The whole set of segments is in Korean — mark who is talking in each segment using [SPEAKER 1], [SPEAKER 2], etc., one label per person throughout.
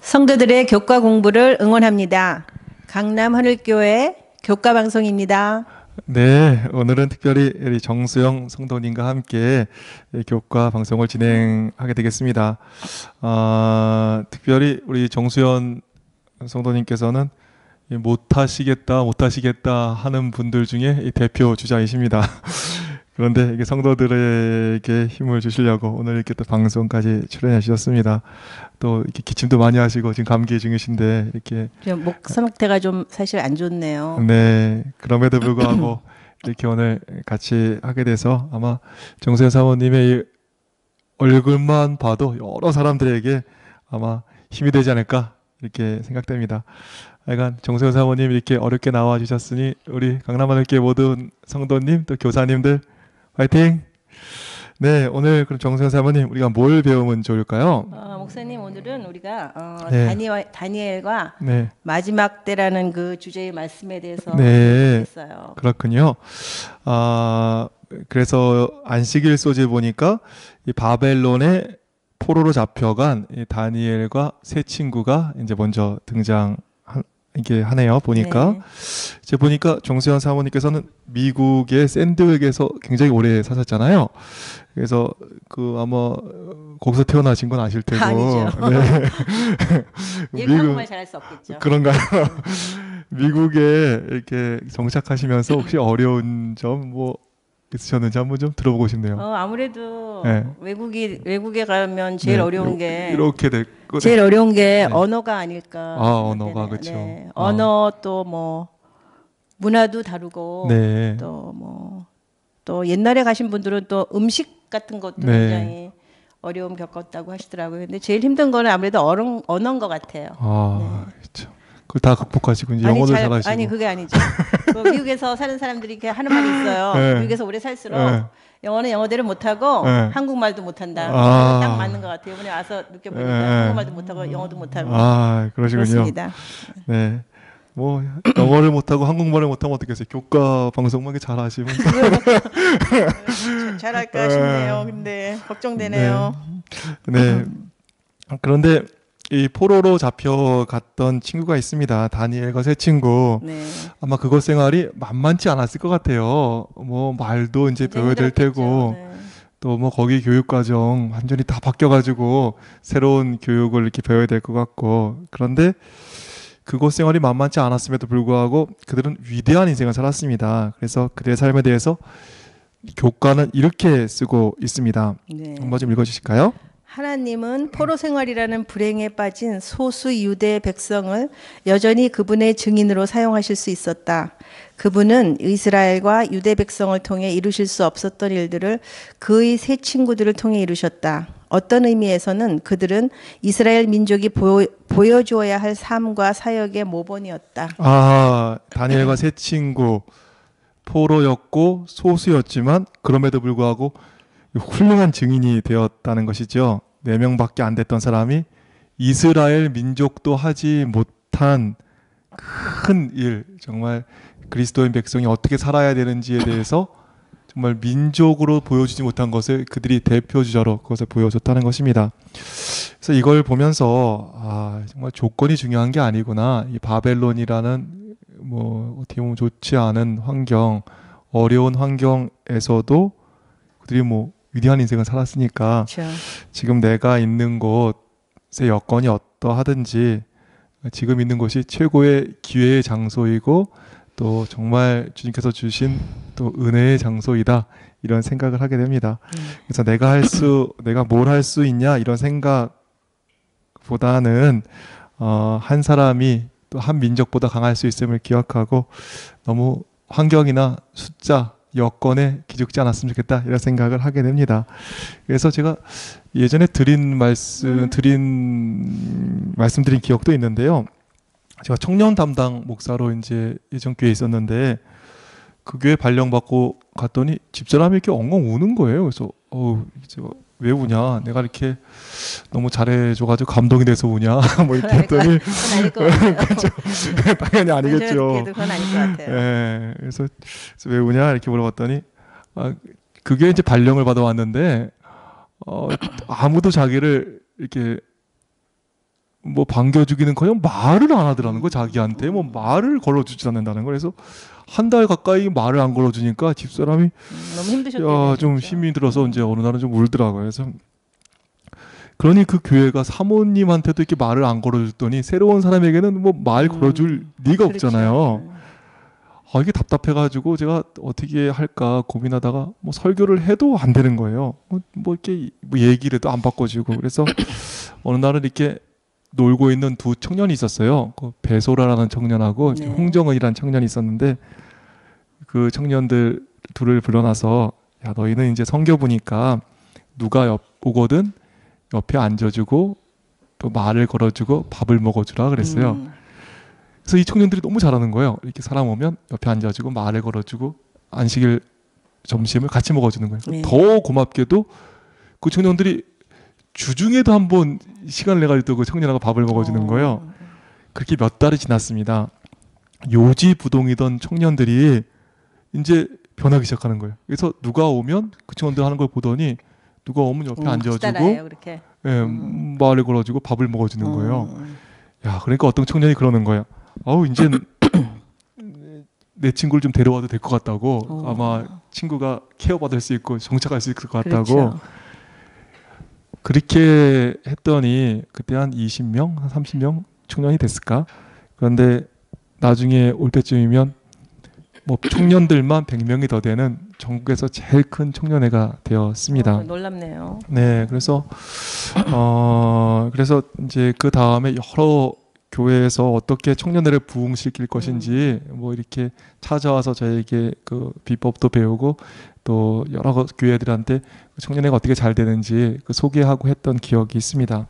[SPEAKER 1] 성도들의 교과 공부를 응원합니다. 강남 하늘교회 교과 방송입니다.
[SPEAKER 2] 네, 오늘은 특별히 우리 정수영 성도님과 함께 교과 방송을 진행하게 되겠습니다. 특별히 우리 정수영 성도님께서는 못하시겠다 하는 분들 중에 대표 주자이십니다. 그런데 이게 성도들에게 힘을 주시려고 오늘 이렇게 또 방송까지 출연해 주셨습니다. 또 이렇게 기침도 많이 하시고 지금 감기 중이신데 이렇게
[SPEAKER 1] 목 상태가 좀 사실 안 좋네요.
[SPEAKER 2] 네, 그럼에도 불구하고 이렇게 오늘 같이 하게 돼서 아마 정수현 사모님의 이 얼굴만 봐도 여러 사람들에게 아마 힘이 되지 않을까 이렇게 생각됩니다. 하여간 정수현 사모님 이렇게 어렵게 나와 주셨으니 우리 강남하늘교회 모든 성도님 또 교사님들 화이팅! 네, 오늘 그럼 정수현 사모님 우리가 뭘 배우면 좋을까요?
[SPEAKER 1] 목사님 오늘은 우리가
[SPEAKER 2] 네.
[SPEAKER 1] 다니엘과
[SPEAKER 2] 네,
[SPEAKER 1] 마지막 때라는 그 주제의 말씀에 대해서
[SPEAKER 2] 네,
[SPEAKER 1] 했어요.
[SPEAKER 2] 그렇군요. 그래서 안식일 소재 보니까 이 바벨론의 포로로 잡혀간 이 다니엘과 세 친구가 이제 먼저 이게 하네요. 보니까
[SPEAKER 1] 네.
[SPEAKER 2] 이제 보니까 정수현 사모님께서는 미국의 샌드위크에서 굉장히 오래 사셨잖아요. 그래서 그 아마 거기서 태어나신 건 아실 테고.
[SPEAKER 1] 아니죠.
[SPEAKER 2] 네.
[SPEAKER 1] 이렇게 한국말 잘할 수 없겠죠.
[SPEAKER 2] 그런가요? 미국에 이렇게 정착하시면서 혹시 어려운 점 뭐 있으셨는지 한번 좀 들어보고 싶네요.
[SPEAKER 1] 아무래도
[SPEAKER 2] 네.
[SPEAKER 1] 외국에 가면 제일
[SPEAKER 2] 네,
[SPEAKER 1] 어려운 게
[SPEAKER 2] 이렇게 됐고
[SPEAKER 1] 제일 어려운 게
[SPEAKER 2] 네.
[SPEAKER 1] 언어가 아닐까.
[SPEAKER 2] 언어가
[SPEAKER 1] 생각되네요.
[SPEAKER 2] 그렇죠.
[SPEAKER 1] 네. 언어 또 뭐 문화도 다르고
[SPEAKER 2] 네.
[SPEAKER 1] 또 옛날에 가신 분들은 또 음식 같은 것도
[SPEAKER 2] 네.
[SPEAKER 1] 굉장히 어려움 겪었다고 하시더라고요. 근데 제일 힘든 거는 아무래도 언어인 것 같아요.
[SPEAKER 2] 그렇죠. 그걸 다 극복하시고 이제 영어도 잘하시고.
[SPEAKER 1] 아니 그게 아니죠. 미국에서 사는 사람들이 이렇게 하는 말이 있어요.
[SPEAKER 2] 네.
[SPEAKER 1] 미국에서 오래 살수록
[SPEAKER 2] 네.
[SPEAKER 1] 영어는 영어대로 못하고
[SPEAKER 2] 네.
[SPEAKER 1] 한국말도 못한다. 딱 맞는 것 같아요. 이번에 와서 느껴보니까
[SPEAKER 2] 네.
[SPEAKER 1] 한국말도 못하고 영어도 못하고
[SPEAKER 2] 그러시군요.
[SPEAKER 1] 그렇습니다.
[SPEAKER 2] 네. 뭐 영어를 못하고 한국말을 못하면 어떻겠어요? 교과 방송만 잘하시면.
[SPEAKER 1] 잘할까 싶네요. 근데 걱정되네요.
[SPEAKER 2] 네. 그런데 이 포로로 잡혀갔던 친구가 있습니다. 다니엘과 세 친구.
[SPEAKER 1] 네.
[SPEAKER 2] 아마 그것 생활이 만만치 않았을 것 같아요. 뭐 말도 이제 배워야 될 테고.
[SPEAKER 1] 네.
[SPEAKER 2] 또 뭐 거기 교육 과정 완전히 다 바뀌어가지고 새로운 교육을 이렇게 배워야 될 것 같고. 그런데 그곳 생활이 만만치 않았음에도 불구하고 그들은 위대한 인생을 살았습니다. 그래서 그들의 삶에 대해서 교과는 이렇게 쓰고 있습니다.
[SPEAKER 1] 네.
[SPEAKER 2] 한번 좀 읽어주실까요?
[SPEAKER 1] 하나님은 포로 생활이라는 불행에 빠진 소수 유대 백성을 여전히 그분의 증인으로 사용하실 수 있었다. 그분은 이스라엘과 유대 백성을 통해 이루실 수 없었던 일들을 그의 세 친구들을 통해 이루셨다. 어떤 의미에서는 그들은 이스라엘 민족이 보여주어야 할 삶과 사역의 모본이었다.
[SPEAKER 2] 다니엘과 세 친구 포로였고 소수였지만 그럼에도 불구하고 훌륭한 증인이 되었다는 것이죠. 4명밖에 안 됐던 사람이 이스라엘 민족도 하지 못한 큰 일, 정말 그리스도인 백성이 어떻게 살아야 되는지에 대해서 정말 민족으로 보여주지 못한 것을 그들이 대표주자로 그것을 보여줬다는 것입니다. 그래서 이걸 보면서 정말 조건이 중요한 게 아니구나. 이 바벨론이라는 뭐 어떻게 보면 좋지 않은 환경, 어려운 환경에서도 그들이 뭐 위대한 인생을 살았으니까
[SPEAKER 1] 그렇죠.
[SPEAKER 2] 지금 내가 있는 곳의 여건이 어떠하든지 지금 있는 곳이 최고의 기회의 장소이고 또 정말 주님께서 주신 또 은혜의 장소이다 이런 생각을 하게 됩니다. 그래서 내가 뭘 할 수 있냐 이런 생각보다는 한 사람이 또 한 민족보다 강할 수 있음을 기억하고 너무 환경이나 숫자 여건에 기죽지 않았으면 좋겠다 이런 생각을 하게 됩니다. 그래서 제가 예전에 말씀드린 기억도 있는데요. 제가 청년 담당 목사로 이제 예전 교회에 있었는데 그 교회 발령받고 갔더니 집사람이 이렇게 엉엉 우는 거예요. 그래서 왜 우냐? 내가 이렇게 너무 잘해줘가지고 감동이 돼서 우냐? 뭐 이렇게 했더니
[SPEAKER 1] 그건 아닐 것 같아요.
[SPEAKER 2] 그렇죠. 당연히 아니겠죠.
[SPEAKER 1] 그건 아닐 것 같아요.
[SPEAKER 2] 예, 그래서 왜 우냐 이렇게 물어봤더니 그게 이제 발령을 받아왔는데 아무도 자기를 이렇게 뭐 반겨주기는 커녕 말을 안 하더라는 거. 자기한테 뭐 말을 걸어주지 않는다는 거. 그래서 한 달 가까이 말을 안 걸어주니까 집사람이
[SPEAKER 1] 너무 힘드셨겠네요.
[SPEAKER 2] 좀 힘이 들어서 이제 어느 날은 좀 울더라고요. 그래서 그러니 그 교회가 사모님한테도 이렇게 말을 안 걸어줬더니 새로운 사람에게는 뭐 말 걸어줄 리가
[SPEAKER 1] 그렇죠.
[SPEAKER 2] 없잖아요. 이게 답답해가지고 제가 어떻게 할까 고민하다가 뭐 설교를 해도 안 되는 거예요. 뭐 이렇게 뭐 얘기를 해도 안 바꿔주고. 그래서 어느 날은 이렇게 놀고 있는 두 청년이 있었어요. 그 배소라라는 청년하고
[SPEAKER 1] 네.
[SPEAKER 2] 홍정은이라는 청년이 있었는데 그 청년들 둘을 불러놔서 야 너희는 이제 성교 보니까 누가 오거든 옆에 앉아주고 또 말을 걸어주고 밥을 먹어주라 그랬어요. 그래서 이 청년들이 너무 잘하는 거예요. 이렇게 사람 오면 옆에 앉아주고 말을 걸어주고 안식일 점심을 같이 먹어주는 거예요.
[SPEAKER 1] 네.
[SPEAKER 2] 더 고맙게도 그 청년들이 주중에도 한번 시간을 내가지고 또 그 청년하고 밥을 먹어주는 거예요. 그렇게 몇 달이 지났습니다. 요지부동이던 청년들이 이제 변하기 시작하는 거예요. 그래서 누가 오면 그 청년들 하는 걸 보더니 누가 오면 옆에 앉아주고
[SPEAKER 1] 따라해요, 그렇게.
[SPEAKER 2] 예, 말을 걸어주고 밥을 먹어주는 거예요. 야, 그러니까 어떤 청년이 그러는 거예요. 이제 내 친구를 좀 데려와도 될 것 같다고. 아마 친구가 케어받을 수 있고 정착할 수 있을 것 같다고.
[SPEAKER 1] 그렇죠.
[SPEAKER 2] 그렇게 했더니 그때 한 20명, 한 30명 청년이 됐을까? 그런데 나중에 올 때쯤이면 뭐 청년들만 100명이 더 되는 전국에서 제일 큰 청년회가 되었습니다.
[SPEAKER 1] 놀랍네요.
[SPEAKER 2] 네, 그래서 그래서 이제 그 다음에 여러 교회에서 어떻게 청년회를 부흥시킬 것인지 뭐 이렇게 찾아와서 저에게 그 비법도 배우고 또 여러 교회들한테 청년회가 어떻게 잘 되는지 그 소개하고 했던 기억이 있습니다.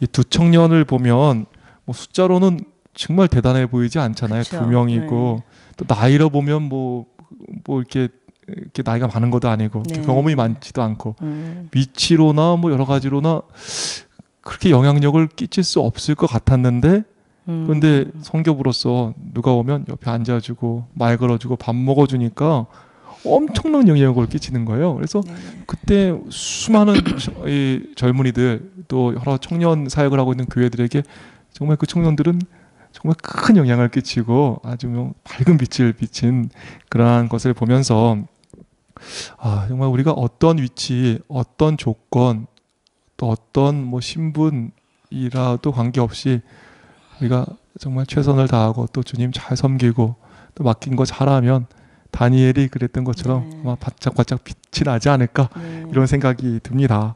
[SPEAKER 2] 이 두 청년을 보면 뭐 숫자로는 정말 대단해 보이지 않잖아요.
[SPEAKER 1] 그쵸.
[SPEAKER 2] 2명이고 또 나이로 보면 뭐 이렇게 나이가 많은 것도 아니고
[SPEAKER 1] 네.
[SPEAKER 2] 경험이 많지도 않고 위치로나 뭐 여러 가지로나 그렇게 영향력을 끼칠 수 없을 것 같았는데 그런데 성교부로서 누가 오면 옆에 앉아주고 말 걸어주고 밥 먹어주니까 엄청난 영향력을 끼치는 거예요. 그래서 그때 수많은 이 젊은이들 또 여러 청년 사역을 하고 있는 교회들에게 정말 그 청년들은 정말 큰 영향을 끼치고 아주 뭐 밝은 빛을 비친 그러한 것을 보면서 정말 우리가 어떤 위치, 어떤 조건, 또 어떤 뭐 신분이라도 관계없이 우리가 정말 최선을 다하고 또 주님 잘 섬기고 또 맡긴 거 잘하면 다니엘이 그랬던 것처럼 아마 바짝바짝 빛이 나지 않을까 이런 생각이 듭니다.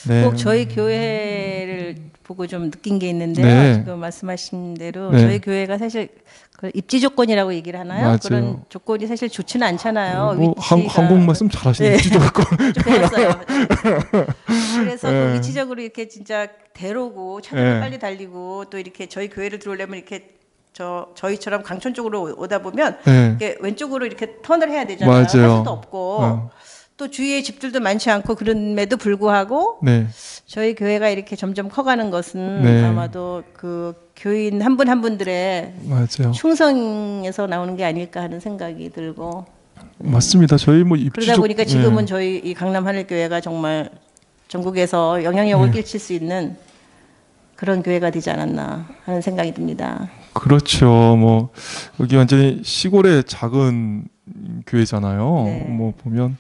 [SPEAKER 2] 네.
[SPEAKER 1] 꼭 저희 교회를 보고 좀 느낀 게 있는데요.
[SPEAKER 2] 네.
[SPEAKER 1] 지금 말씀하신 대로
[SPEAKER 2] 네.
[SPEAKER 1] 저희 교회가 사실 그 입지 조건이라고 얘기를 하나요?
[SPEAKER 2] 맞아요.
[SPEAKER 1] 그런 조건이 사실 좋지는 않잖아요.
[SPEAKER 2] 뭐
[SPEAKER 1] 위치가.
[SPEAKER 2] 한국 말씀 잘하시는
[SPEAKER 1] 네.
[SPEAKER 2] 주조건.
[SPEAKER 1] 좀 배웠어요. 그래서
[SPEAKER 2] 네.
[SPEAKER 1] 그 위치적으로 이렇게 진짜 대로고 차를
[SPEAKER 2] 네.
[SPEAKER 1] 빨리 달리고 또 이렇게 저희 교회를 들어오려면 이렇게 저희처럼 강촌 쪽으로 오다 보면
[SPEAKER 2] 네.
[SPEAKER 1] 이렇게 왼쪽으로 이렇게 턴을 해야 되잖아요.
[SPEAKER 2] 맞아요.
[SPEAKER 1] 할 수도 없고 또 주위에 집들도 많지 않고 그럼에도 불구하고
[SPEAKER 2] 네.
[SPEAKER 1] 저희 교회가 이렇게 점점 커가는 것은
[SPEAKER 2] 네.
[SPEAKER 1] 아마도 그 교인 한 분 한 분들의
[SPEAKER 2] 맞아요.
[SPEAKER 1] 충성에서 나오는 게 아닐까 하는 생각이 들고
[SPEAKER 2] 맞습니다. 저희 뭐
[SPEAKER 1] 그러다 보니까 지금은 저희 이 강남 하늘교회가 정말 전국에서 영향력을 끼칠 수 있는 그런 교회가 되지 않았나 하는 생각이 듭니다.
[SPEAKER 2] 그렇죠. 뭐 여기 완전히 시골의 작은 교회잖아요.
[SPEAKER 1] 네.
[SPEAKER 2] 뭐 보면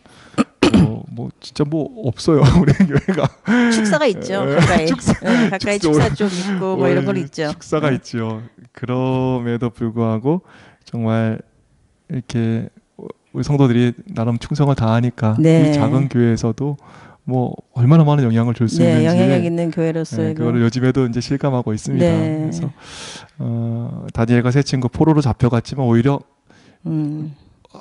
[SPEAKER 2] 뭐 진짜 뭐 없어요. 우리 교회가
[SPEAKER 1] 축사가 있죠. 가까이. 네, 가까이 축사 좀 있고 뭐 이런 거 있죠.
[SPEAKER 2] 축사가 있죠. 그럼에도 불구하고 정말 이렇게 우리 성도들이 나름 충성을 다하니까
[SPEAKER 1] 네.
[SPEAKER 2] 이 작은 교회에서도 뭐 얼마나 많은 영향을 줄 수
[SPEAKER 1] 네,
[SPEAKER 2] 있는지
[SPEAKER 1] 영향력 있는 교회로서의
[SPEAKER 2] 네, 그거를 요즘에도 이제 실감하고 있습니다.
[SPEAKER 1] 네.
[SPEAKER 2] 그래서 다니엘과 세 친구 포로로 잡혀갔지만 오히려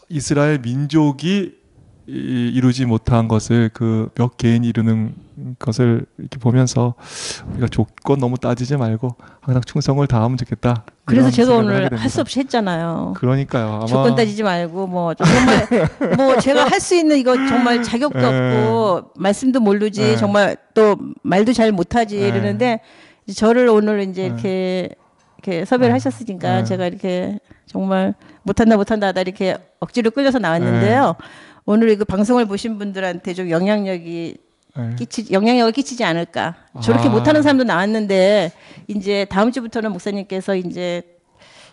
[SPEAKER 2] 이스라엘 민족이 이루지 못한 것을 그 몇 개인이 이루는 것을 이렇게 보면서 우리가 조건 너무 따지지 말고 항상 충성을 다하면 좋겠다.
[SPEAKER 1] 그래서
[SPEAKER 2] 이런
[SPEAKER 1] 제가
[SPEAKER 2] 생각을
[SPEAKER 1] 오늘
[SPEAKER 2] 하게
[SPEAKER 1] 할 수
[SPEAKER 2] 됩니다.
[SPEAKER 1] 없이 했잖아요.
[SPEAKER 2] 그러니까요. 아마
[SPEAKER 1] 조건 따지지 말고 뭐 정말 뭐 제가 할 수 있는 이거 정말 자격도
[SPEAKER 2] 네.
[SPEAKER 1] 없고 말씀도 모르지
[SPEAKER 2] 네.
[SPEAKER 1] 정말 또 말도 잘 못하지
[SPEAKER 2] 네.
[SPEAKER 1] 이러는데 이제 저를 오늘 이제
[SPEAKER 2] 네.
[SPEAKER 1] 이렇게 섭외를 하셨으니까
[SPEAKER 2] 네.
[SPEAKER 1] 제가 이렇게 정말 못한다 하다 이렇게 억지로 끌려서 나왔는데요. 오늘 이거 방송을 보신 분들한테 좀 영향력이
[SPEAKER 2] 네.
[SPEAKER 1] 영향력을 끼치지 않을까. 저렇게
[SPEAKER 2] 아.
[SPEAKER 1] 못하는 사람도 나왔는데 이제 다음 주부터는 목사님께서 이제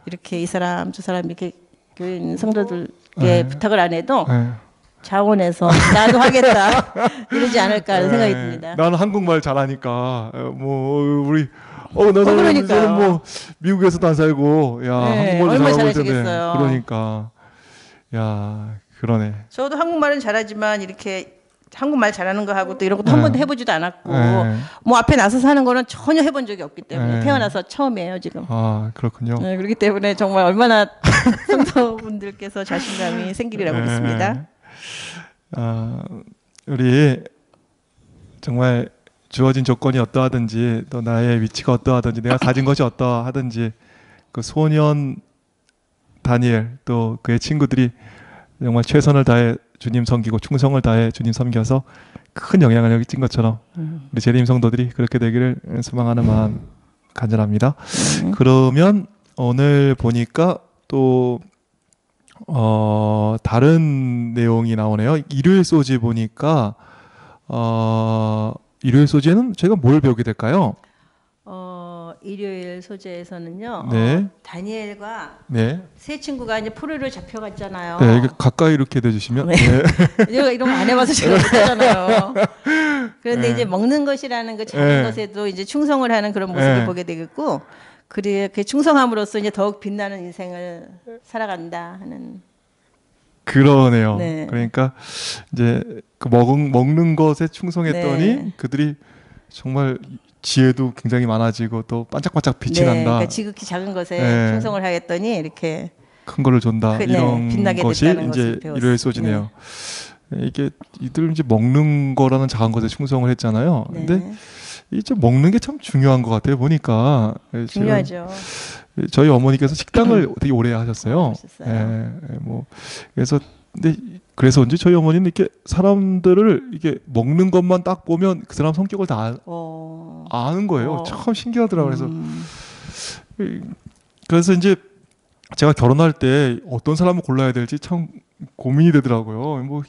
[SPEAKER 1] 이렇게 이 사람 저 사람 이렇게 교회 있는 성도들께
[SPEAKER 2] 네.
[SPEAKER 1] 부탁을 안 해도
[SPEAKER 2] 네.
[SPEAKER 1] 자원해서 나도 하겠다 이러지 않을까 하는 생각이
[SPEAKER 2] 네.
[SPEAKER 1] 듭니다.
[SPEAKER 2] 나는 한국말 잘하니까 뭐 우리
[SPEAKER 1] 그러니까요.
[SPEAKER 2] 저는 뭐 미국에서도 안 살고 야
[SPEAKER 1] 네,
[SPEAKER 2] 한국말도
[SPEAKER 1] 얼마나
[SPEAKER 2] 잘하고 있는데
[SPEAKER 1] 잘하시겠어요.
[SPEAKER 2] 그러니까 야 그러네.
[SPEAKER 1] 저도 한국말은 잘하지만 이렇게 한국말 잘하는 거 하고 또 이런 것도 한 번도 해보지도 않았고
[SPEAKER 2] 네.
[SPEAKER 1] 뭐 앞에 나서서 하는 거는 전혀 해본 적이 없기 때문에
[SPEAKER 2] 네.
[SPEAKER 1] 태어나서 처음이에요 지금.
[SPEAKER 2] 아 그렇군요.
[SPEAKER 1] 네, 그렇기 때문에 정말 얼마나 성도분들께서 자신감이 생기리라고 믿습니다.
[SPEAKER 2] 아, 우리 정말 주어진 조건이 어떠하든지 또 나의 위치가 어떠하든지 내가 가진 것이 어떠하든지 그 소년 다니엘 또 그의 친구들이 정말 최선을 다해 주님 섬기고 충성을 다해 주님 섬겨서 큰 영향을 끼친 것처럼 우리 재림 성도들이 그렇게 되기를 소망하는 마음 간절합니다. 그러면 오늘 보니까 또 다른 내용이 나오네요. 일요일 소지 보니까 일요일 소지에는 저희가 뭘 배우게 될까요?
[SPEAKER 1] 일요일 소재에서는요.
[SPEAKER 2] 네.
[SPEAKER 1] 다니엘과
[SPEAKER 2] 네.
[SPEAKER 1] 세 친구가 이제 포로로 잡혀갔잖아요.
[SPEAKER 2] 네, 이게 가까이 이렇게 대주시면.
[SPEAKER 1] 네. 제가 이런 거 안 해봐서 제가 못하잖아요. 그런데
[SPEAKER 2] 네.
[SPEAKER 1] 이제 먹는 것이라는 그 작은
[SPEAKER 2] 네.
[SPEAKER 1] 것에도 이제 충성을 하는 그런 모습을
[SPEAKER 2] 네.
[SPEAKER 1] 보게 되겠고, 그 충성함으로써 이제 더욱 빛나는 인생을 살아간다 하는.
[SPEAKER 2] 그러네요.
[SPEAKER 1] 네.
[SPEAKER 2] 그러니까 이제 그 먹는 것에 충성했더니
[SPEAKER 1] 네.
[SPEAKER 2] 그들이 정말 지혜도 굉장히 많아지고 또 반짝반짝 빛이 난다.
[SPEAKER 1] 그러니까 지극히 작은 것에
[SPEAKER 2] 네.
[SPEAKER 1] 충성을 하겠더니 이렇게
[SPEAKER 2] 큰 거를 준다.
[SPEAKER 1] 네,
[SPEAKER 2] 이런
[SPEAKER 1] 빛나게
[SPEAKER 2] 것이
[SPEAKER 1] 됐다는
[SPEAKER 2] 이제
[SPEAKER 1] 것을 배웠어요.
[SPEAKER 2] 일요일 소지네요. 이게 이들 이제 먹는 거라는 작은 것에 충성을 했잖아요.
[SPEAKER 1] 네.
[SPEAKER 2] 근데 이제 먹는 게 참 중요한 것 같아요. 보니까
[SPEAKER 1] 중요하죠.
[SPEAKER 2] 저희 어머니께서 식당을 되게 오래 하셨어요.
[SPEAKER 1] 하셨어요.
[SPEAKER 2] 뭐 그래서 근데 그래서인지 저희 어머니는 이렇게 사람들을 이게 먹는 것만 딱 보면 그 사람 성격을 다 아는 거예요. 참 신기하더라고요. 그래서 이제 제가 결혼할 때 어떤 사람을 골라야 될지 참 고민이 되더라고요. 뭐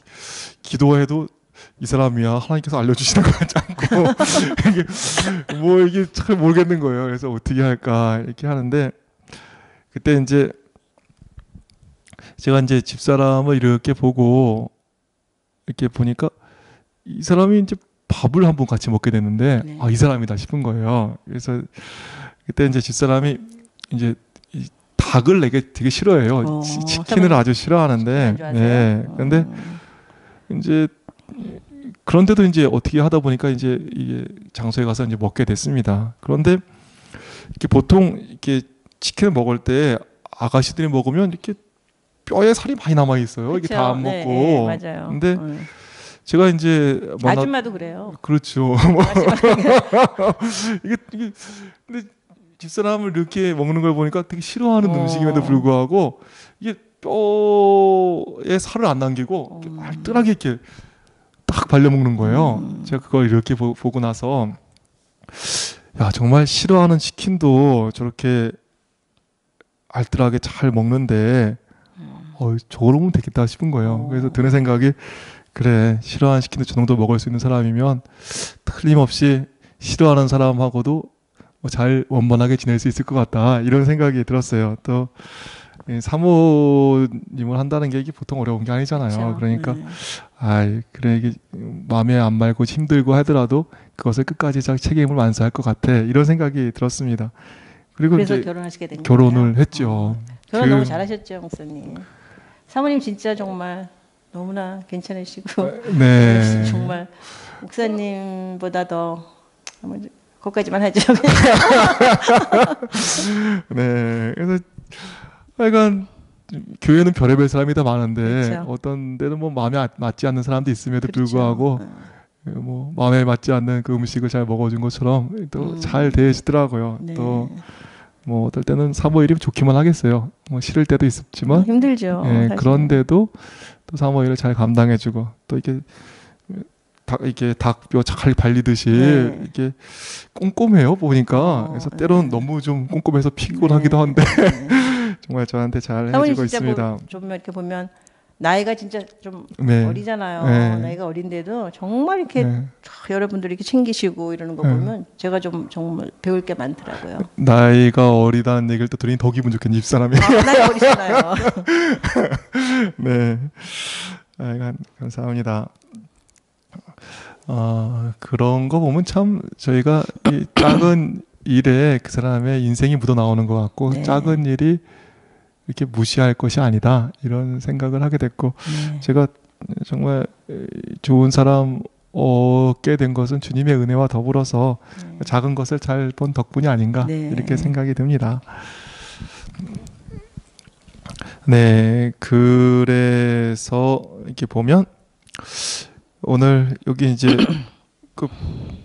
[SPEAKER 2] 기도해도 이 사람이야 하나님께서 알려주시는 것 같지 않고 이게 잘 모르겠는 거예요. 그래서 어떻게 할까 이렇게 하는데 그때 이제 제가 이제 집사람을 이렇게 보고 이렇게 보니까 이 사람이 이제 밥을 한번 같이 먹게 됐는데
[SPEAKER 1] 네.
[SPEAKER 2] 이 사람이다 싶은 거예요. 그래서 그때 이제 집사람이 이제 이 닭을 되게 싫어해요. 치킨을 아주 싫어하는데 네. 그런데 이제 그런데도 이제 어떻게 하다 보니까 이제 이게 장소에 가서 이제 먹게 됐습니다. 그런데 이렇게 보통 이렇게 치킨을 먹을 때 아가씨들이 먹으면 이렇게 뼈에 살이 많이 남아 있어요. 이게 다 안 먹고.
[SPEAKER 1] 네, 맞아요.
[SPEAKER 2] 근데 제가 이제
[SPEAKER 1] 아줌마도 그래요.
[SPEAKER 2] 그렇죠. 이게 근데 집사람을 이렇게 먹는 걸 보니까 되게 싫어하는 음식임에도 불구하고 이게 뼈에 살을 안 남기고 알뜰하게 이렇게 딱 발려 먹는 거예요. 제가 그걸 이렇게 보고 나서 야 정말 싫어하는 치킨도 저렇게 알뜰하게 잘 먹는데 저거로 먹으면 되겠다 싶은 거예요. 그래서 드는 생각이 그래 싫어하는 치킨도 저 정도 먹을 수 있는 사람이면 틀림없이 싫어하는 사람하고도 잘 원만하게 지낼 수 있을 것 같다 이런 생각이 들었어요. 또 사모님을 한다는 게 이게 보통 어려운 게 아니잖아요.
[SPEAKER 1] 그렇죠.
[SPEAKER 2] 그러니까 그래 이게 마음에 안 말고 힘들고 하더라도 그것을 끝까지 잘 책임을 완수할 것 같아 이런 생각이 들었습니다. 그리고
[SPEAKER 1] 그래서
[SPEAKER 2] 이제
[SPEAKER 1] 결혼하시게 된
[SPEAKER 2] 결혼을
[SPEAKER 1] 거예요?
[SPEAKER 2] 했죠.
[SPEAKER 1] 결혼 너무 잘하셨죠, 목사님. 사모님 진짜 정말 너무나 괜찮으시고
[SPEAKER 2] 네.
[SPEAKER 1] 정말 목사님보다 더 거기까지만 하죠.
[SPEAKER 2] 네. 그래서 하여간 교회는 별의별 사람이 다 많은데
[SPEAKER 1] 그렇죠.
[SPEAKER 2] 어떤 데는 뭐 마음에 맞지 않는 사람도 있음에도
[SPEAKER 1] 그렇죠.
[SPEAKER 2] 불구하고 뭐 마음에 맞지 않는 그 음식을 잘 먹어준 것처럼 또 잘 대해주더라고요.
[SPEAKER 1] 네.
[SPEAKER 2] 또 뭐 어떨 때는 사모일이 좋기만 하겠어요. 뭐 싫을 때도 있었지만
[SPEAKER 1] 힘들죠.
[SPEAKER 2] 예, 그런데도 또 사모일을 잘 감당해주고 또 이게 닭뼈 잘 발리듯이
[SPEAKER 1] 네.
[SPEAKER 2] 이게 꼼꼼해요 보니까. 그래서 때로는 너무 좀 꼼꼼해서 피곤하기도 한데 정말 저한테 잘
[SPEAKER 1] 사모님
[SPEAKER 2] 해주고
[SPEAKER 1] 진짜
[SPEAKER 2] 있습니다.
[SPEAKER 1] 좀 이렇게 보면 나이가 진짜 좀
[SPEAKER 2] 네.
[SPEAKER 1] 어리잖아요.
[SPEAKER 2] 네.
[SPEAKER 1] 나이가 어린데도 정말 이렇게
[SPEAKER 2] 네.
[SPEAKER 1] 여러분들이 이렇게 챙기시고 이러는 거 보면 제가 좀 정말 배울 게 많더라고요.
[SPEAKER 2] 나이가 어리다는 얘기를 또 들으니 더 기분 좋겠네, 집사람이.
[SPEAKER 1] 나이 어리잖아요.
[SPEAKER 2] 네. 감사합니다. 그런 거 보면 참 저희가 이 작은 일에 그 사람의 인생이 묻어 나오는 것 같고
[SPEAKER 1] 네.
[SPEAKER 2] 작은 일이 이렇게 무시할 것이 아니다 이런 생각을 하게 됐고 제가 정말 좋은 사람 얻게 된 것은 주님의 은혜와 더불어서 작은 것을 잘 본 덕분이 아닌가
[SPEAKER 1] 네.
[SPEAKER 2] 이렇게 생각이 듭니다. 네, 그래서 이렇게 보면 오늘 여기 이제 그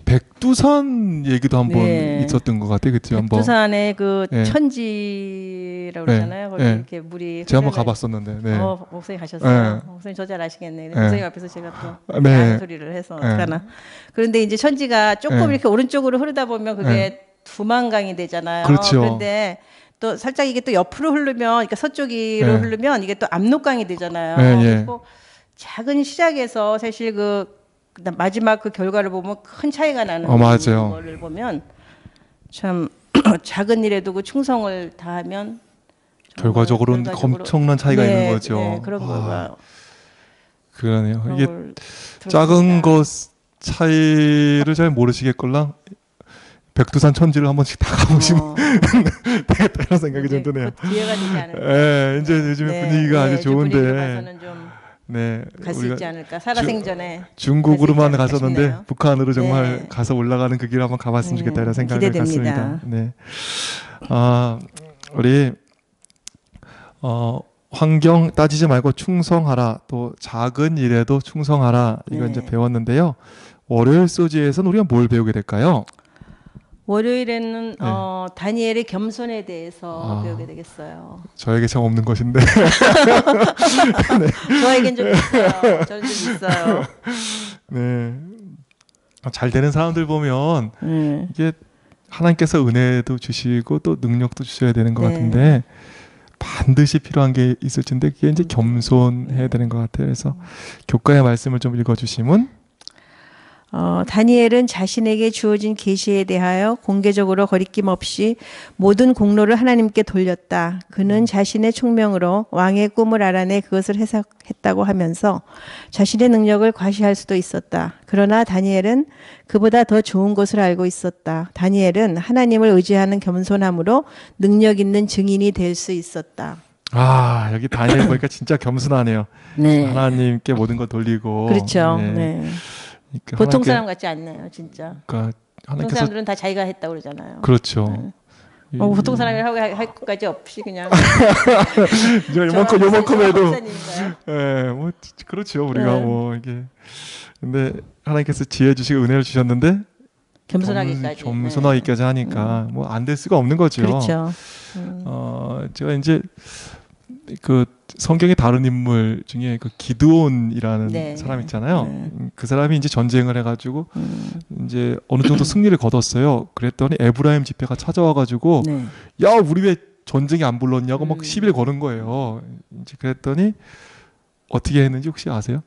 [SPEAKER 2] 백두산 얘기도 한번
[SPEAKER 1] 네.
[SPEAKER 2] 있었던 것 같아요, 그때 한번.
[SPEAKER 1] 백두산에 그
[SPEAKER 2] 네.
[SPEAKER 1] 천지라고
[SPEAKER 2] 네.
[SPEAKER 1] 그러잖아요. 거기
[SPEAKER 2] 네.
[SPEAKER 1] 이렇게 물이
[SPEAKER 2] 제가 한번
[SPEAKER 1] 흐르는-
[SPEAKER 2] 가봤었는데. 네.
[SPEAKER 1] 목사님 가셨어요.
[SPEAKER 2] 네.
[SPEAKER 1] 목사님 저 잘 아시겠네.
[SPEAKER 2] 네.
[SPEAKER 1] 목사님 앞에서 제가 또
[SPEAKER 2] 네.
[SPEAKER 1] 아는 소리를 해서
[SPEAKER 2] 네.
[SPEAKER 1] 어떡하나. 그런데 이제 천지가 조금
[SPEAKER 2] 네.
[SPEAKER 1] 이렇게 오른쪽으로 흐르다 보면 그게
[SPEAKER 2] 네.
[SPEAKER 1] 두만강이 되잖아요.
[SPEAKER 2] 그렇죠.
[SPEAKER 1] 그런데 또 살짝 이게 또 옆으로 흐르면, 그러니까 서쪽으로
[SPEAKER 2] 네.
[SPEAKER 1] 흐르면 이게 또 압록강이 되잖아요.
[SPEAKER 2] 네, 예.
[SPEAKER 1] 그래서 작은 시작에서 사실 그다음 마지막 그 결과를 보면 큰 차이가 나는
[SPEAKER 2] 맞아요.
[SPEAKER 1] 거를 보면 참 작은 일에도 그 충성을 다하면
[SPEAKER 2] 결과적으로는 엄청난 차이가
[SPEAKER 1] 네,
[SPEAKER 2] 있는 거죠.
[SPEAKER 1] 네, 그런 거가
[SPEAKER 2] 그러네요.
[SPEAKER 1] 그런
[SPEAKER 2] 이게
[SPEAKER 1] 걸
[SPEAKER 2] 작은
[SPEAKER 1] 들었습니다.
[SPEAKER 2] 것 차이를 잘 모르시겠걸랑 백두산 천지를 한 번씩 다 가보시면
[SPEAKER 1] 어,
[SPEAKER 2] 되겠다 이런 생각이 좀
[SPEAKER 1] 이제
[SPEAKER 2] 드네요.
[SPEAKER 1] 곧 기회가 되지 않을까.
[SPEAKER 2] 예, 이제 요즘에 분위기가 아주
[SPEAKER 1] 좀 분위기를
[SPEAKER 2] 좋은데,
[SPEAKER 1] 봐서는 좀
[SPEAKER 2] 네,
[SPEAKER 1] 갈 수
[SPEAKER 2] 우리가
[SPEAKER 1] 있지 않을까. 살아생전에
[SPEAKER 2] 중국으로만
[SPEAKER 1] 갈수 있지 않을까
[SPEAKER 2] 갔었는데
[SPEAKER 1] 싶네요.
[SPEAKER 2] 북한으로 정말
[SPEAKER 1] 네.
[SPEAKER 2] 가서 올라가는 그 길 한번 가봤으면 좋겠다 이런 생각을
[SPEAKER 1] 기대됩니다.
[SPEAKER 2] 갖습니다. 네, 우리 환경 따지지 말고 충성하라, 또 작은 일에도 충성하라 이거
[SPEAKER 1] 네.
[SPEAKER 2] 이제 배웠는데요. 월요일 소지에서는 우리가 뭘 배우게 될까요?
[SPEAKER 1] 월요일에는
[SPEAKER 2] 네.
[SPEAKER 1] 다니엘의 겸손에 대해서
[SPEAKER 2] 아.
[SPEAKER 1] 배우게 되겠어요.
[SPEAKER 2] 저에게 참 없는 것인데.
[SPEAKER 1] 저에겐 좀 있어요. 저는 좀 있어요.
[SPEAKER 2] 네. 잘 되는 사람들 보면
[SPEAKER 1] 네.
[SPEAKER 2] 이게 하나님께서 은혜도 주시고 또 능력도 주셔야 되는 것
[SPEAKER 1] 네.
[SPEAKER 2] 같은데 반드시 필요한 게 있을 텐데 그게 이제 겸손해야 되는 것 같아요. 그래서 교과의 말씀을 좀 읽어주시면
[SPEAKER 1] 다니엘은 자신에게 주어진 계시에 대하여 공개적으로 거리낌 없이 모든 공로를 하나님께 돌렸다. 그는 자신의 총명으로 왕의 꿈을 알아내 그것을 해석했다고 하면서 자신의 능력을 과시할 수도 있었다. 그러나 다니엘은 그보다 더 좋은 것을 알고 있었다. 다니엘은 하나님을 의지하는 겸손함으로 능력 있는 증인이 될 수 있었다.
[SPEAKER 2] 여기 다니엘 보니까 진짜 겸손하네요.
[SPEAKER 1] 네.
[SPEAKER 2] 하나님께 모든 걸 돌리고
[SPEAKER 1] 그렇죠.
[SPEAKER 2] 네.
[SPEAKER 1] 네.
[SPEAKER 2] 그러니까
[SPEAKER 1] 보통
[SPEAKER 2] 하나님께-
[SPEAKER 1] 사람 같지 않네요, 진짜.
[SPEAKER 2] 그러니까
[SPEAKER 1] 보통
[SPEAKER 2] 하나님께서
[SPEAKER 1] 사람들은 다 자기가 했다고 그러잖아요.
[SPEAKER 2] 그렇죠.
[SPEAKER 1] 보통 사람이 하고 할 것까지 없이 그냥
[SPEAKER 2] 이제 요만큼 해도
[SPEAKER 1] 목사님인가요?
[SPEAKER 2] 예, 뭐 그렇죠. 우리가
[SPEAKER 1] 네.
[SPEAKER 2] 뭐 이게 근데 하나님께서 지혜 주시고 은혜를 주셨는데
[SPEAKER 1] 겸손하기까지.
[SPEAKER 2] 겸손하기까지 하니까 뭐 안 될 수가 없는 거죠.
[SPEAKER 1] 그렇죠.
[SPEAKER 2] 제가 이제 그 성경의 다른 인물 중에 그 기드온이라는
[SPEAKER 1] 네.
[SPEAKER 2] 사람 있잖아요.
[SPEAKER 1] 네.
[SPEAKER 2] 그 사람이 이제 전쟁을 해가지고 이제 어느 정도 승리를 거뒀어요. 그랬더니 에브라임 집회가 찾아와가지고
[SPEAKER 1] 네.
[SPEAKER 2] 야 우리 왜 전쟁에 안 불렀냐고 막 시비를 거는 거예요. 이제 그랬더니 어떻게 했는지 혹시 아세요?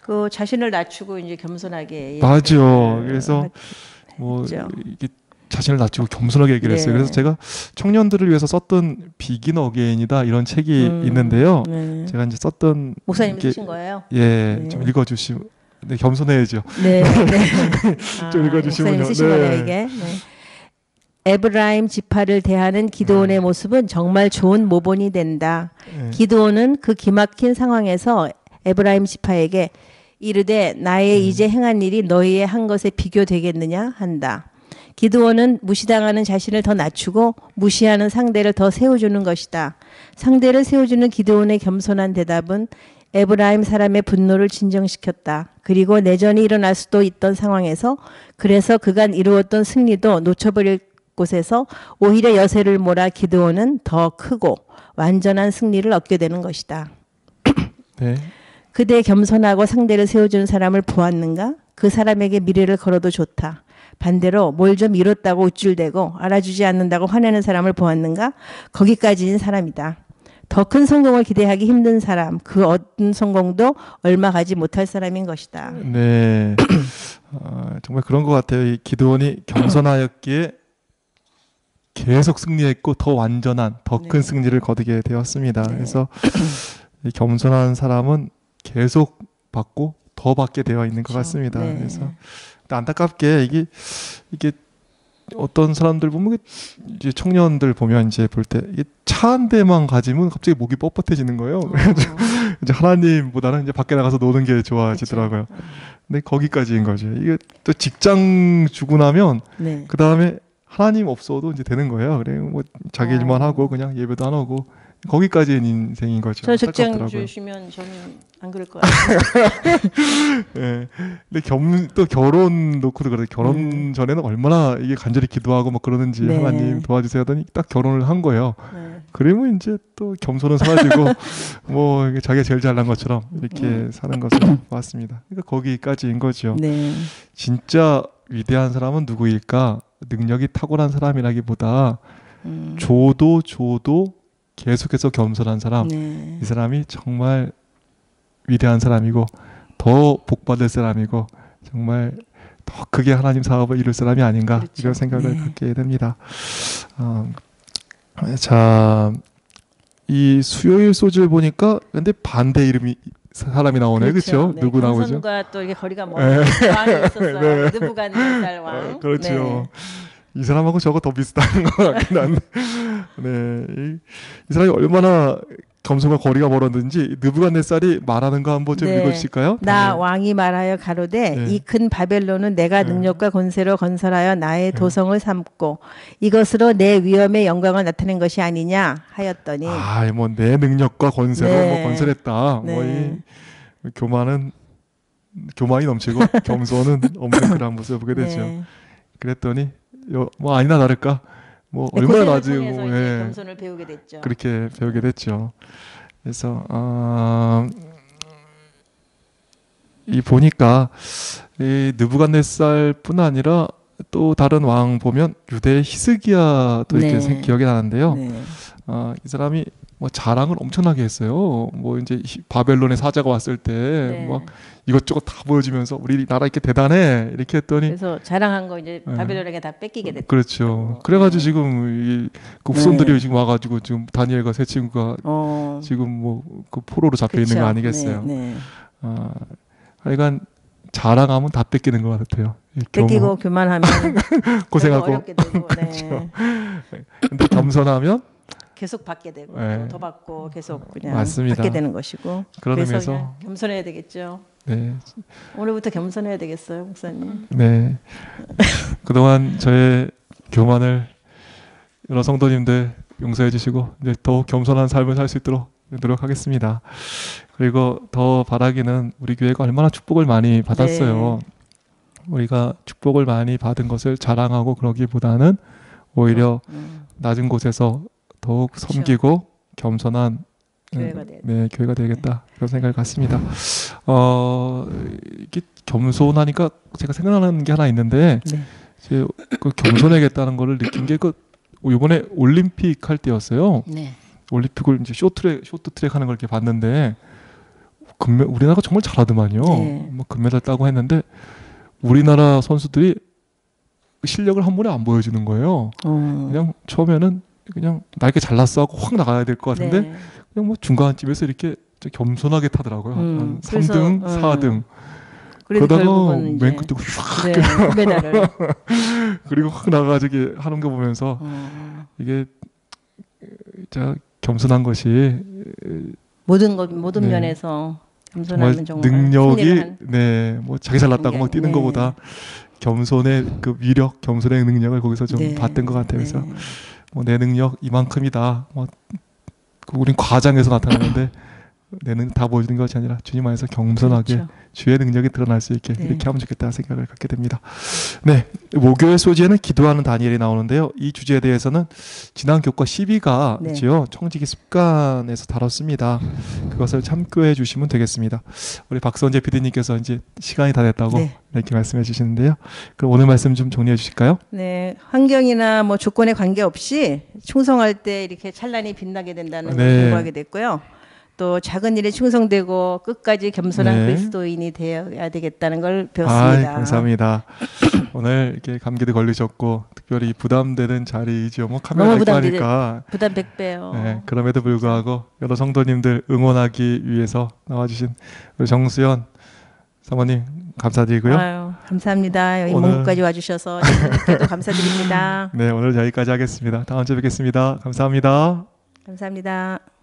[SPEAKER 1] 그 자신을 낮추고 이제 겸손하게.
[SPEAKER 2] 맞아.
[SPEAKER 1] 얘기를
[SPEAKER 2] 그래서 뭐
[SPEAKER 1] 했죠.
[SPEAKER 2] 이게 자신을 낮추고 겸손하게 얘기를 했어요.
[SPEAKER 1] 네.
[SPEAKER 2] 그래서 제가 청년들을 위해서 썼던 비긴 어게인이다 이런 책이 있는데요.
[SPEAKER 1] 네.
[SPEAKER 2] 제가 이제 썼던
[SPEAKER 1] 목사님이
[SPEAKER 2] 이게-
[SPEAKER 1] 쓰신 거예요?
[SPEAKER 2] 예,
[SPEAKER 1] 네.
[SPEAKER 2] 좀 읽어주시면 네, 겸손해야죠.
[SPEAKER 1] 네. 네.
[SPEAKER 2] 좀 읽어주시면요.
[SPEAKER 1] 목사님이 쓰신
[SPEAKER 2] 네.
[SPEAKER 1] 거네 이게. 네. 에브라임 지파를 대하는 기드온의 모습은 정말 좋은 모본이 된다.
[SPEAKER 2] 예.
[SPEAKER 1] 기드온은 그 기막힌 상황에서 에브라임 지파에게 이르되 나의 이제 행한 일이 너희의 한 것에 비교되겠느냐 한다. 기드온은 무시당하는 자신을 더 낮추고 무시하는 상대를 더 세워주는 것이다. 상대를 세워주는 기드온의 겸손한 대답은 에브라임 사람의 분노를 진정시켰다. 그리고 내전이 일어날 수도 있던 상황에서 그래서 그간 이루었던 승리도 놓쳐버릴 곳에서 오히려 여세를 몰아 기드온은 더 크고 완전한 승리를 얻게 되는 것이다.
[SPEAKER 2] 네.
[SPEAKER 1] 그대 겸손하고 상대를 세워주는 사람을 보았는가? 그 사람에게 미래를 걸어도 좋다. 반대로 뭘 좀 이뤘다고 우쭐대고 알아주지 않는다고 화내는 사람을 보았는가? 거기까지인 사람이다. 더 큰 성공을 기대하기 힘든 사람, 그 어떤 성공도 얼마 가지 못할 사람인 것이다.
[SPEAKER 2] 네. 정말 그런 것 같아요. 이 기드온이 겸손하였기에 계속 승리했고 더 완전한, 더 큰
[SPEAKER 1] 네.
[SPEAKER 2] 승리를 거두게 되었습니다.
[SPEAKER 1] 네.
[SPEAKER 2] 그래서 이 겸손한 사람은 계속 받고 더 받게 되어 있는 것
[SPEAKER 1] 그렇죠.
[SPEAKER 2] 같습니다.
[SPEAKER 1] 네.
[SPEAKER 2] 그래서 근데 안타깝게 이게 어떤 사람들 보면 이제 청년들 보면 이제 볼 때 차 한 대만 가지면 갑자기 목이 뻣뻣해지는 거예요. 이제 하나님보다는 이제 밖에 나가서 노는 게 좋아지더라고요.
[SPEAKER 1] 그렇죠.
[SPEAKER 2] 근데 거기까지인 거죠. 이게 또 직장 주고 나면
[SPEAKER 1] 네.
[SPEAKER 2] 그 다음에 하나님 없어도 이제 되는 거예요. 그래 뭐 자기 일만
[SPEAKER 1] 어.
[SPEAKER 2] 하고 그냥 예배도 안 하고 거기까지인 인생인 거죠.
[SPEAKER 1] 저 직장
[SPEAKER 2] 안타깝더라고요.
[SPEAKER 1] 주시면 저는 안 그럴 것 같아요.
[SPEAKER 2] 예. 근데 또 결혼 놓고도 그래. 결혼 전에는 얼마나 이게 간절히 기도하고 막 그러는지
[SPEAKER 1] 네.
[SPEAKER 2] 하나님 도와주세요 하더니 딱 결혼을 한 거예요.
[SPEAKER 1] 네.
[SPEAKER 2] 그러면 이제 또 겸손은 사라지고 뭐 이게 자기가 제일 잘난 것처럼 이렇게 사는 것을 봤습니다. 그러니까 거기까지인 거죠.
[SPEAKER 1] 네.
[SPEAKER 2] 진짜 위대한 사람은 누구일까? 능력이 탁월한 사람이라기보다 줘도 계속해서 겸손한 사람.
[SPEAKER 1] 네.
[SPEAKER 2] 이 사람이 정말 위대한 사람이고 더 복받을 사람이고 정말 더 크게 하나님 사업을 이룰 사람이 아닌가
[SPEAKER 1] 그렇죠.
[SPEAKER 2] 이런 생각을
[SPEAKER 1] 네.
[SPEAKER 2] 갖게 됩니다. 자, 이 수요일 소주를 보니까 근데 반대 이름이 사람이 나오네요, 그렇죠?
[SPEAKER 1] 네.
[SPEAKER 2] 누구 나오죠?
[SPEAKER 1] 겸손과 또 이게 거리가 먼 왕이 있었어요.
[SPEAKER 2] 네.
[SPEAKER 1] 느부갓네살 왕.
[SPEAKER 2] 그렇죠. 이 사람하고 저거 더 비슷한 것 같긴 한데, 네, 이 사람이 얼마나 겸손과 거리가 멀었는지 느부갓네살이 말하는 거 한번 좀
[SPEAKER 1] 네.
[SPEAKER 2] 읽어주실까요?
[SPEAKER 1] 나 왕이 말하여 가로되
[SPEAKER 2] 네.
[SPEAKER 1] 이 큰 바벨론은 내가
[SPEAKER 2] 네.
[SPEAKER 1] 능력과 권세로 건설하여 나의 도성을 삼고 이것으로 내 위엄의 영광을 나타낸 것이 아니냐 하였더니
[SPEAKER 2] 뭐 내 능력과 권세로
[SPEAKER 1] 네.
[SPEAKER 2] 뭐 건설했다.
[SPEAKER 1] 네.
[SPEAKER 2] 뭐 이 교만이 넘치고 겸손은 없는 그런 모습을 보게 되죠.
[SPEAKER 1] 네.
[SPEAKER 2] 그랬더니 뭐 아니나 다를까 뭐
[SPEAKER 1] 네,
[SPEAKER 2] 얼마나
[SPEAKER 1] 고생을
[SPEAKER 2] 나지고
[SPEAKER 1] 통해서 이제 겸손을 배우게 됐죠.
[SPEAKER 2] 그렇게 배우게 됐죠. 그래서 이 보니까 이 느부갓네살뿐 아니라 또 다른 왕 보면 유대 히스기야도 이렇게
[SPEAKER 1] 네.
[SPEAKER 2] 기억이 나는데요.
[SPEAKER 1] 네.
[SPEAKER 2] 이 사람이 뭐 자랑을 엄청나게 했어요. 뭐 이제 바벨론의 사자가 왔을 때
[SPEAKER 1] 네.
[SPEAKER 2] 막 이것저것 다 보여주면서 우리 나라 이렇게 대단해 이렇게 했더니
[SPEAKER 1] 그래서 자랑한 거 이제
[SPEAKER 2] 네.
[SPEAKER 1] 바벨론에게 다 뺏기게 됐죠.
[SPEAKER 2] 그렇죠. 그래가지고 지금 그 후손들이 지금 와가지고 지금 다니엘과 세 친구가 지금 뭐 그 포로로 잡혀 있는 거 아니겠어요.
[SPEAKER 1] 네.
[SPEAKER 2] 하여간 자랑하면 다 뺏기는 것 같아요.
[SPEAKER 1] 뺏기고 교만하면
[SPEAKER 2] 고생하고
[SPEAKER 1] 어렵게 되고,
[SPEAKER 2] 그렇죠. 근데 겸손하면
[SPEAKER 1] 계속 받게 되고
[SPEAKER 2] 네.
[SPEAKER 1] 더 받고 계속 그냥
[SPEAKER 2] 맞습니다.
[SPEAKER 1] 받게 되는 것이고
[SPEAKER 2] 그런
[SPEAKER 1] 그래서
[SPEAKER 2] 의미에서
[SPEAKER 1] 그냥 겸손해야 되겠죠.
[SPEAKER 2] 네,
[SPEAKER 1] 오늘부터 겸손해야 되겠어요, 목사님.
[SPEAKER 2] 네. 그동안 저의 교만을 여러 성도님들 용서해 주시고 이제 더 겸손한 삶을 살 수 있도록 노력하겠습니다. 그리고 더 바라기는 우리 교회가 얼마나 축복을 많이 받았어요. 우리가 축복을 많이 받은 것을 자랑하고 그러기보다는 오히려 낮은 곳에서 더욱
[SPEAKER 1] 그렇죠.
[SPEAKER 2] 섬기고 겸손한
[SPEAKER 1] 교회가 돼야
[SPEAKER 2] 네, 교회가 되겠다 그런 생각을 갖습니다. 이게 겸손하니까 제가 생각나는 게 하나 있는데
[SPEAKER 1] 네.
[SPEAKER 2] 이제 그 겸손해야겠다는 거를 느낀 게 그 이번에 올림픽 할 때였어요.
[SPEAKER 1] 네.
[SPEAKER 2] 올림픽을 이제 쇼트트랙 하는 걸 이렇게 봤는데 우리나라가 정말 잘하더만요.
[SPEAKER 1] 네.
[SPEAKER 2] 뭐 금메달 따고 했는데 우리나라 선수들이 실력을 한 번에 안 보여주는 거예요. 그냥 처음에는 그냥 날개 잘났어 하고 확 나가야 될 것 같은데
[SPEAKER 1] 네.
[SPEAKER 2] 그냥 뭐 중간쯤에서 이렇게 겸손하게 타더라고요. 한
[SPEAKER 1] 그래서,
[SPEAKER 2] 3등, 4등.
[SPEAKER 1] 그래도
[SPEAKER 2] 그러다가
[SPEAKER 1] 결국은 이제
[SPEAKER 2] 맨 끝에 휙
[SPEAKER 1] 네, 금메달을
[SPEAKER 2] 그리고 확 나가지고 하는 거 보면서 이게 진짜 겸손한 것이
[SPEAKER 1] 모든
[SPEAKER 2] 네.
[SPEAKER 1] 면에서 겸손하면 정말
[SPEAKER 2] 능력이
[SPEAKER 1] 승리를 한-
[SPEAKER 2] 뭐 자기 잘났다고
[SPEAKER 1] 게,
[SPEAKER 2] 막 뛰는
[SPEAKER 1] 네.
[SPEAKER 2] 것보다 겸손의 그 위력, 겸손의 능력을 거기서 좀
[SPEAKER 1] 네.
[SPEAKER 2] 봤던 것 같아요. 그래서
[SPEAKER 1] 네.
[SPEAKER 2] 뭐 내 능력 이만큼이다. 뭐 우린 과장해서 나타나는데 내는 다 보여주는 것이 아니라 주님 안에서 겸손하게
[SPEAKER 1] 그렇죠.
[SPEAKER 2] 주의 능력이 드러날 수 있게
[SPEAKER 1] 네.
[SPEAKER 2] 이렇게 하면 좋겠다는 생각을 갖게 됩니다. 네, 목요일 소재는 기도하는 다니엘이 나오는데요. 이 주제에 대해서는 지난 교과 12가
[SPEAKER 1] 네.
[SPEAKER 2] 지요 청지기 습관에서 다뤘습니다. 그것을 참고해 주시면 되겠습니다. 우리 박선재 PD님께서 이제 시간이 다 됐다고
[SPEAKER 1] 네.
[SPEAKER 2] 이렇게 말씀해 주시는데요. 그럼 오늘 말씀 좀 정리해 주실까요?
[SPEAKER 1] 네, 환경이나 뭐 조건에 관계없이 충성할 때 이렇게 찬란히 빛나게 된다는 걸
[SPEAKER 2] 네.
[SPEAKER 1] 공부하게 됐고요. 또 작은 일에 충성되고 끝까지 겸손한
[SPEAKER 2] 네.
[SPEAKER 1] 그리스도인이 되어야 되겠다는 걸 배웠습니다.
[SPEAKER 2] 감사합니다. 오늘 이렇게 감기도 걸리셨고 특별히 부담되는 자리이죠. 뭐 카메라
[SPEAKER 1] 너무
[SPEAKER 2] 있고
[SPEAKER 1] 부담되죠.
[SPEAKER 2] 하니까.
[SPEAKER 1] 부담 100배요.
[SPEAKER 2] 네, 그럼에도 불구하고 여러 성도님들 응원하기 위해서 나와주신 우리 정수연 사모님 감사드리고요.
[SPEAKER 1] 아유, 감사합니다. 여기
[SPEAKER 2] 오늘-
[SPEAKER 1] 蒙古까지 와주셔서 여러분께도 감사드립니다.
[SPEAKER 2] 네, 오늘 여기까지 하겠습니다. 다음 주에 뵙겠습니다. 감사합니다.
[SPEAKER 1] 감사합니다.